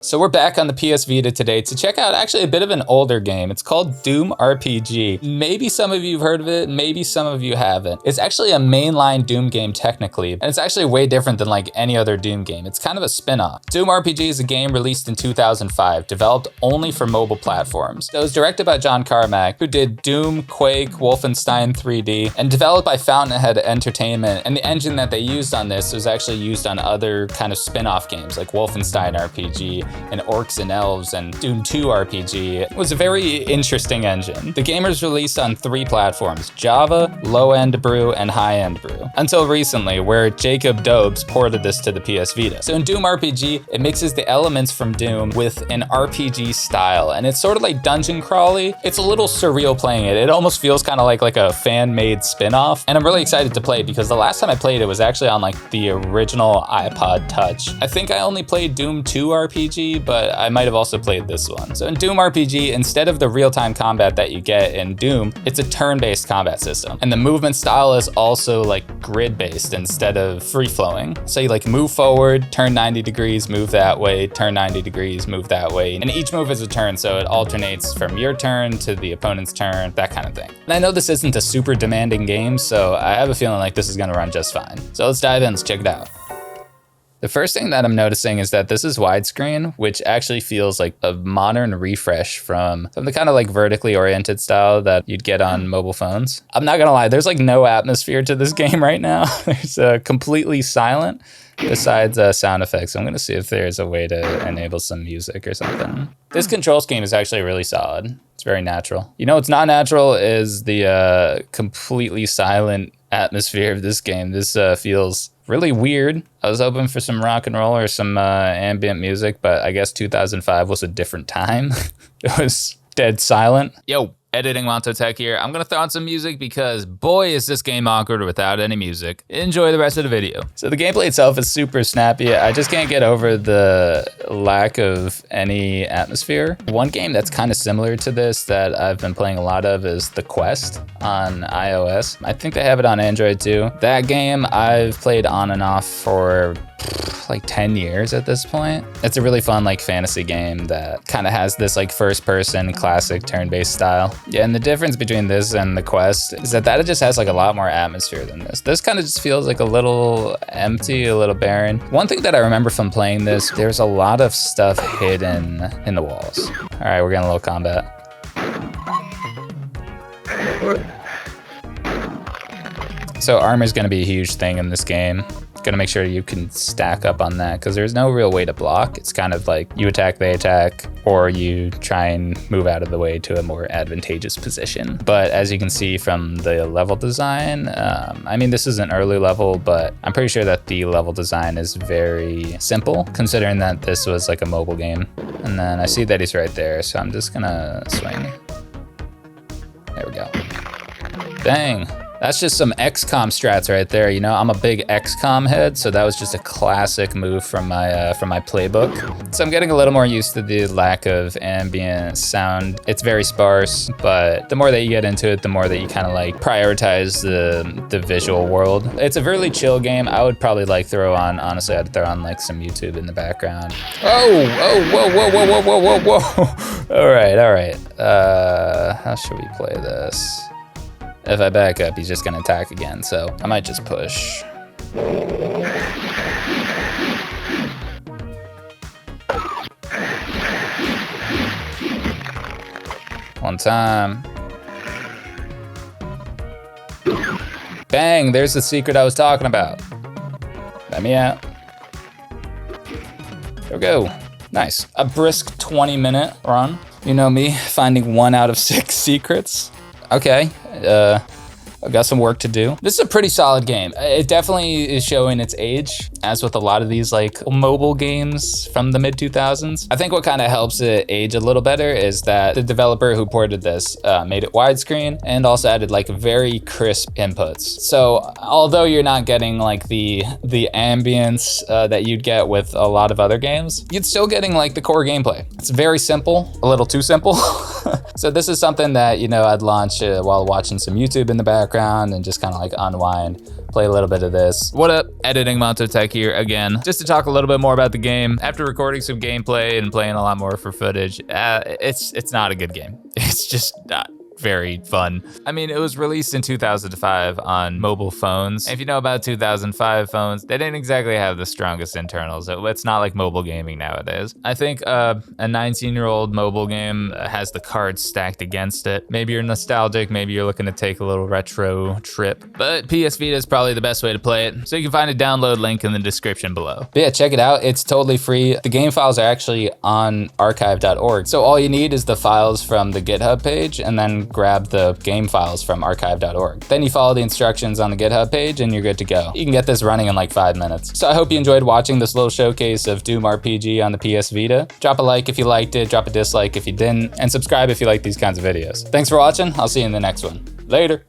So we're back on the PS Vita today to check out actually a bit of an older game. It's called Doom RPG. Maybe some of you have heard of it, maybe some of you haven't. It's actually a mainline Doom game technically, and it's actually way different than like any other Doom game. It's kind of a spin-off. Doom RPG is a game released in 2005, developed only for mobile platforms. It was directed by John Carmack, who did Doom, Quake, Wolfenstein 3D, and developed by Fountainhead Entertainment. And the engine that they used on this was actually used on other kind of spin-off games like Wolfenstein RPG, and Orcs and Elves and Doom 2 RPG. It was a very interesting engine. The game was released on 3 platforms, Java, Low-End Brew, and High-End Brew, until recently, where Jakubito ported this to the PS Vita. So in Doom RPG, it mixes the elements from Doom with an RPG style, and it's sort of like dungeon crawly. It's a little surreal playing it. It almost feels kind of like a fan-made spin-off, and I'm really excited to play it because the last time I played it was actually on like the original iPod Touch. I think I only played Doom 2 RPG, but I might have also played this one. So in Doom RPG, instead of the real-time combat that you get in Doom, it's a turn-based combat system. And the movement style is also like grid-based instead of free-flowing. So you like move forward, turn 90 degrees, move that way, turn 90 degrees, move that way. And each move is a turn, so it alternates from your turn to the opponent's turn, that kind of thing. And I know this isn't a super demanding game, so I have a feeling like this is gonna run just fine. So let's dive in, let's check it out. The first thing that I'm noticing is that this is widescreen, which actually feels like a modern refresh from the kind of like vertically oriented style that you'd get on mobile phones. I'm not gonna lie, there's like no atmosphere to this game right now. There's completely silent besides sound effects. I'm gonna see if there's a way to enable some music or something. This control scheme is actually really solid. It's very natural. You know what's not natural is the completely silent atmosphere of this game. This feels really weird. I was hoping for some rock and roll or some ambient music, but I guess 2005 was a different time. It was dead silent. Yo, editing Monto Tech here. I'm gonna throw on some music because boy is this game awkward without any music. Enjoy the rest of the video. So the gameplay itself is super snappy. I just can't get over the lack of any atmosphere. One game that's kind of similar to this that I've been playing a lot of is The Quest on iOS. I think they have it on Android too. That game I've played on and off for like 10 years at this point. It's a really fun like fantasy game that kind of has this like first person classic turn-based style. Yeah, and the difference between this and The Quest is that it just has like a lot more atmosphere than this. This kind of just feels like a little empty, a little barren. One thing that I remember from playing this, there's a lot of stuff hidden in the walls. All right, we're getting a little combat. So armor is going to be a huge thing in this game. Gonna make sure you can stack up on that because there's no real way to block. It's kind of like you attack, they attack, or you try and move out of the way to a more advantageous position. But as you can see from the level design, I mean, this is an early level, but I'm pretty sure that the level design is very simple considering that this was like a mobile game. And then I see that he's right there, so I'm just gonna swing. There we go. Bang. That's just some XCOM strats right there. You know, I'm a big XCOM head, so that was just a classic move from my playbook. So I'm getting a little more used to the lack of ambient sound. It's very sparse, but the more that you get into it, the more that you kind of like prioritize the visual world. It's a really chill game. I would probably like honestly, I'd throw on like some YouTube in the background. Oh, whoa. All right. How should we play this? If I back up, he's just gonna attack again, so I might just push. One time. Bang, there's the secret I was talking about. Let me out. There we go. Nice. A brisk 20-minute run. You know me, finding 1 out of 6 secrets. Okay, I've got some work to do. This is a pretty solid game. It definitely is showing its age, as with a lot of these like mobile games from the mid 2000s. I think what kind of helps it age a little better is that the developer who ported this made it widescreen and also added like very crisp inputs. So although you're not getting like the ambience that you'd get with a lot of other games, you're still getting like the core gameplay. It's very simple, a little too simple. So this is something that, you know, I'd launch while watching some YouTube in the background and just kind of like unwind play a little bit of this. What up? Editing Montotech here again, just to talk a little bit more about the game. After recording some gameplay and playing a lot more for footage, it's not a good game. It's just not very fun. I mean, it was released in 2005 on mobile phones. If you know about 2005 phones, they didn't exactly have the strongest internals. It's not like mobile gaming nowadays. I think a 19-year-old mobile game has the cards stacked against it. Maybe you're nostalgic, maybe you're looking to take a little retro trip, but PS Vita is probably the best way to play it. So you can find a download link in the description below. But yeah, check it out. It's totally free. The game files are actually on archive.org. So all you need is the files from the GitHub page and then grab the game files from archive.org. Then you follow the instructions on the GitHub page and you're good to go. You can get this running in like 5 minutes. So I hope you enjoyed watching this little showcase of Doom RPG on the PS Vita. Drop a like if you liked it, drop a dislike if you didn't, and subscribe if you like these kinds of videos. Thanks for watching. I'll see you in the next one. Later.